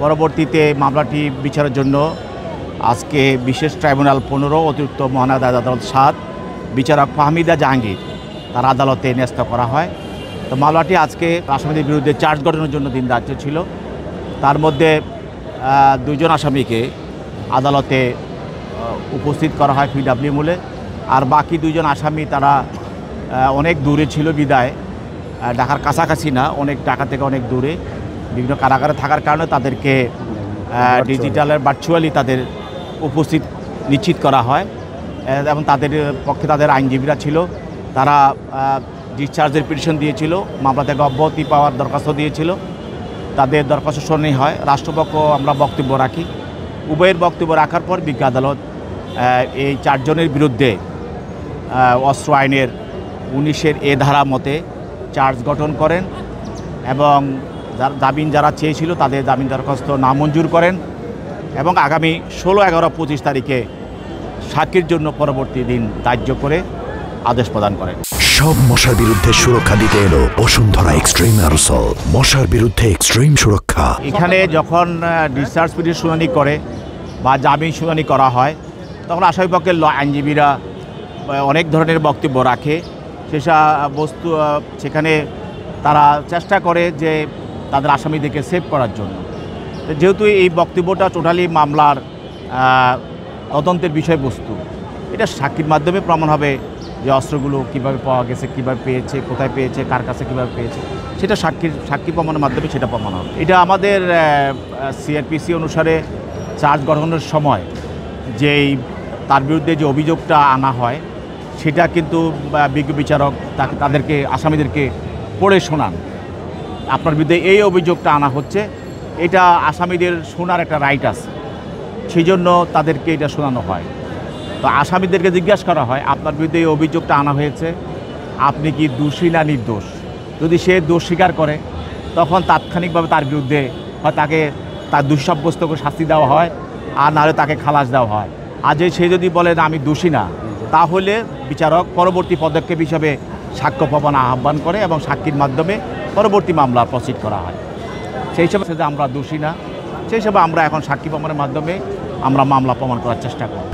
পরবর্তীতে মামলাটি বিচারের জন্য আজকে বিশেষ ট্রাইব্যুনাল 15 অতিরিক্ত মহানগর আদালত 7 বিচারক ফাহমিদা জাহাঙ্গীর তার আদালতে ন্যস্ত করা হয়। তো মামলাটি আজকে আসামিদের বিরুদ্ধে চার্জ গঠনের জন্য দিন ধার্য ছিল। তার মধ্যে 2 জন আসামিকে আদালতে উপস্থিত করা হয় পিডব্লিউ মূলে, আর বাকি 2 জন আসামি তারা অনেক দূরে ছিল বিদায় ঢাকার কাছাকাছি না, অনেক ঢাকা থেকে অনেক দূরে বিভিন্ন কারাগারে থাকার কারণে তাদেরকে ডিজিটালের ভার্চুয়ালি তাদের উপস্থিত নিশ্চিত করা হয় এবং তাদের পক্ষে তাদের আইনজীবীরা ছিল। তারা ডিসচার্জের পিটিশন দিয়েছিল, মামলা থেকে অব্যাহতি পাওয়ার দরখাস্ত দিয়েছিল। তাদের দরখাস্ত শুনানি হয়, রাষ্ট্রপক্ষ আমরা বক্তব্য রাখি। উভয়ের বক্তব্য রাখার পর বিজ্ঞ আদালত এই 4 জনের বিরুদ্ধে অস্ত্র আইনের 19-এর এ ধারা মতে চার্জ গঠন করেন এবং জামিন যারা চেয়েছিল তাদের জামিন দরখাস্ত নামঞ্জুর করেন এবং আগামী 16, 11, 25 তারিখে সাক্ষীর জন্য পরবর্তী দিন ধার্য করে আদেশ প্রদান করেন। সব মশার বিরুদ্ধে সুরক্ষা দিতে এলো বসুন্ধরা এক্সট্রিম অ্যারোসল, মশার বিরুদ্ধে এক্সট্রিম সুরক্ষা। এখানে যখন ডিসচার্জ পিটিশন শুনানি করে বা জামিন শুনানি করা হয় তখন আসামিপক্ষের আইনজীবীরা অনেক ধরনের বক্তব্য রাখে। সেখানে তারা চেষ্টা করে যে তাদের আসামিদেরকে সেভ করার জন্য। যেহেতু এই বক্তব্যটা টোটালি মামলার তদন্তের বিষয়বস্তু, এটা সাক্ষীর মাধ্যমে প্রমাণ হবে যে অস্ত্রগুলো কীভাবে পাওয়া গেছে, কীভাবে পেয়েছে, কোথায় পেয়েছে, কার কাছে কীভাবে পেয়েছে, সেটা সাক্ষী প্রমাণের মাধ্যমে সেটা প্রমাণ হবে। এটা আমাদের সিআরপিসি অনুসারে চার্জ গঠনের সময় যেই তার বিরুদ্ধে যে অভিযোগটা আনা হয় সেটা কিন্তু বিজ্ঞ বিচারক তাদেরকে আসামিদেরকে পড়ে শোনান। আপনার বিরুদ্ধে এই অভিযোগটা আনা হচ্ছে, এটা আসামিদের শোনার একটা রাইট আছে, সেই জন্য তাদেরকে এটা শোনানো হয়। তো আসামিদেরকে জিজ্ঞাসা করা হয় আপনার বিরুদ্ধে এই অভিযোগটা আনা হয়েছে, আপনি কি দোষী না নির্দোষ? যদি সে দোষ স্বীকার করে তখন তাৎক্ষণিকভাবে তার বিরুদ্ধে হয় তাকে তার দোষী সাব্যস্ত করে শাস্তি দেওয়া হয়, আর নাহলে তাকে খালাস দেওয়া হয়। আর সে যদি বলে না আমি দোষী না, তাহলে বিচারক পরবর্তী পদক্ষেপ হিসাবে সাক্ষ্য প্রমাণ আহ্বান করে এবং সাক্ষীর মাধ্যমে পরবর্তী মামলা প্রসিড করা হয়। সেই হিসাবে যে আমরা দোষী না, সেই হিসাবে আমরা এখন সাক্ষী প্রমাণের মাধ্যমে আমরা মামলা প্রমাণ করার চেষ্টা করি।